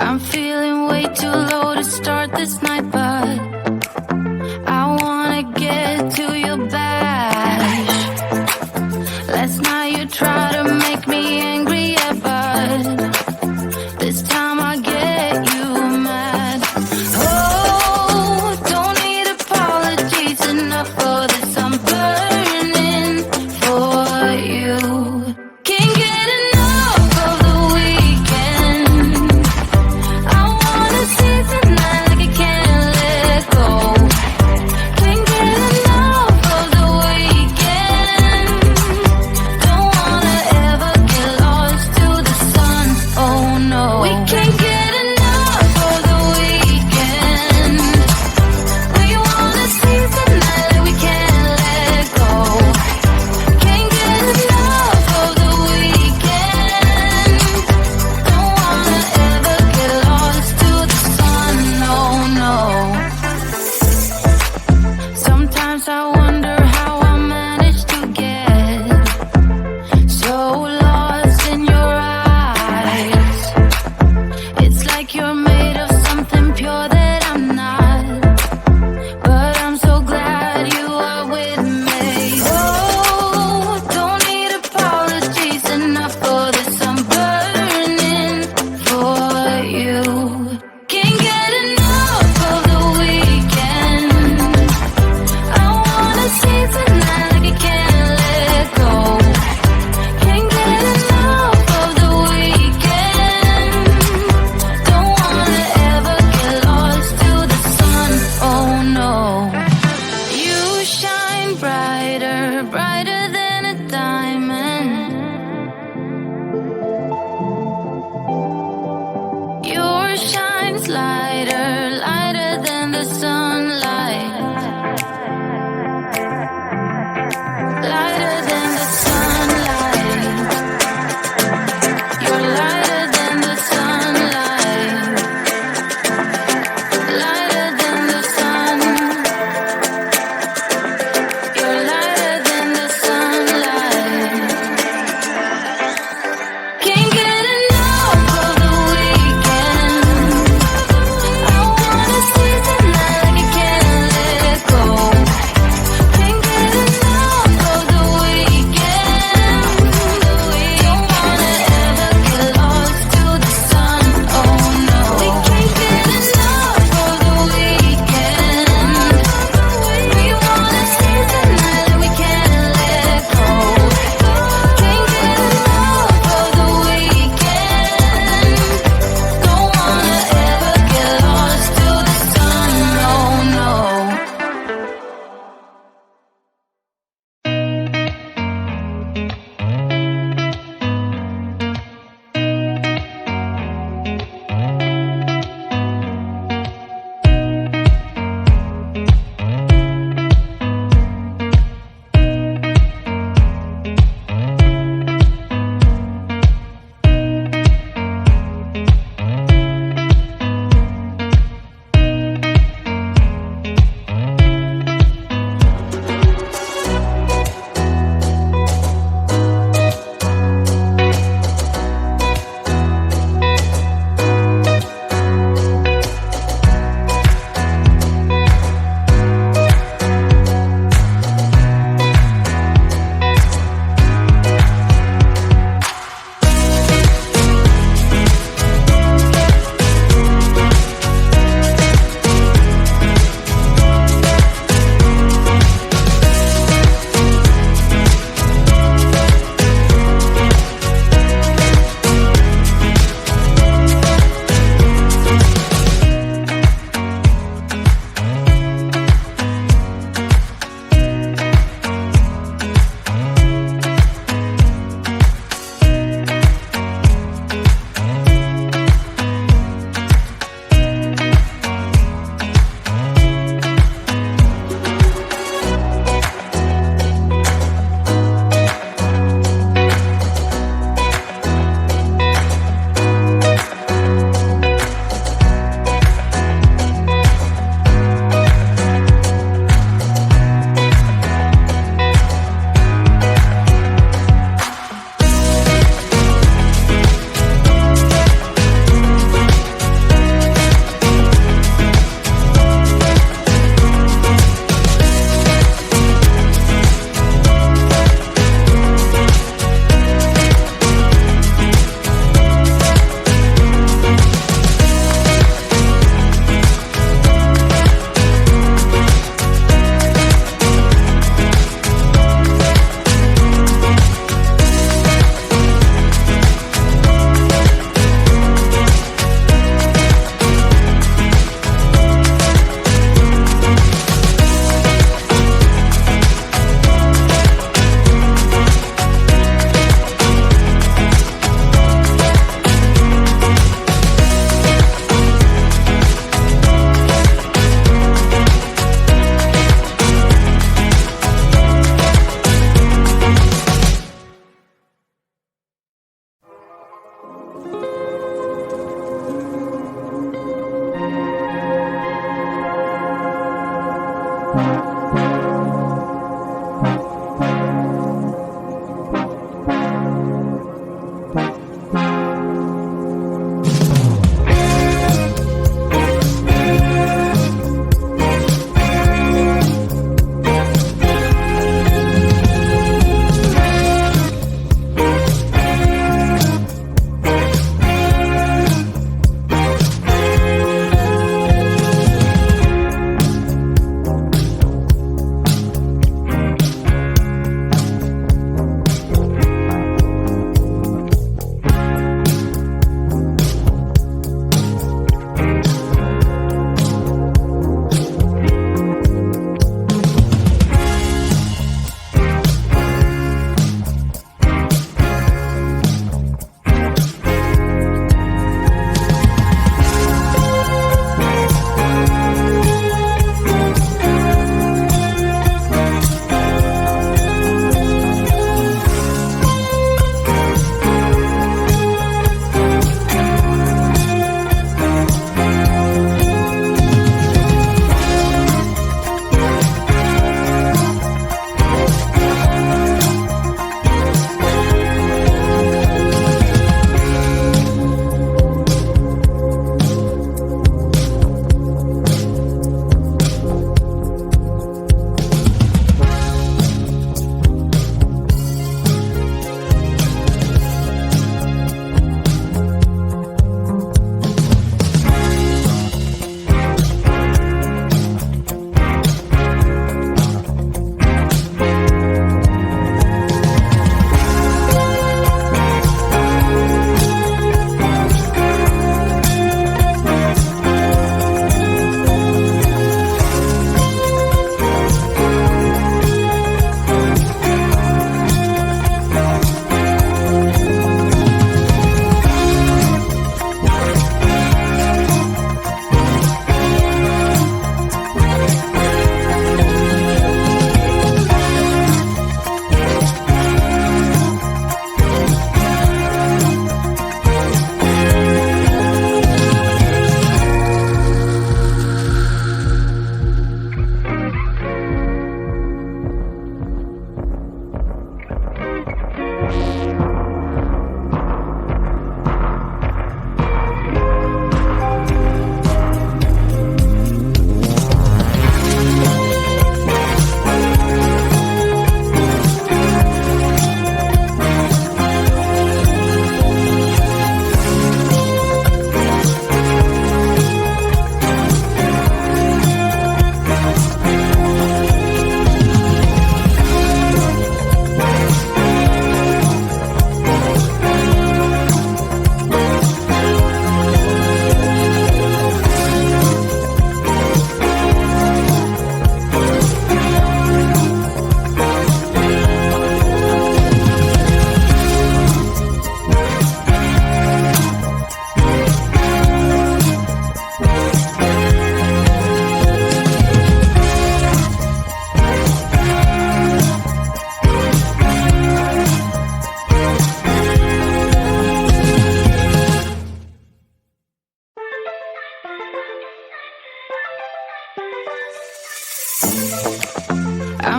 I'm feeling way too low to start this night, but I wanna get to your bash. Last night you tried to make me angry, yeah, but this time I get you mad. Oh, don't need apologies, enough for this, I'm burning for you. Can't get enough of the weekend. I wanna see tonight like I can't let go. Can't get enough of the weekend. Don't wanna ever get lost to the sun, oh no. We can't get enough of the weekend. We wanna see tonight like we can't let go. Can't get enough of the weekend. Don't wanna ever get lost to the sun, no, no. Sometimes I wonder how I managed to get so lost in your eyes. It's like you're made of something pure that I'm not, but I'm so glad you are with me. Oh, don't need apologies, enough for this, I'm burning for you. Can't get enough of the weekend. I wanna see tonight like I can't let go. Can't get enough of the weekend. Don't wanna ever get lost to the sun, oh no. You shine brighter, brighter than a diamond. Yours shines lighter, lighter than the sunlight. Lighter than the sunlight. You're lighter than the sunlight. Lighter than the sun. You're lighter than the sunlight. Can't get enough of the weekend. I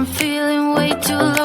I'm feeling way too low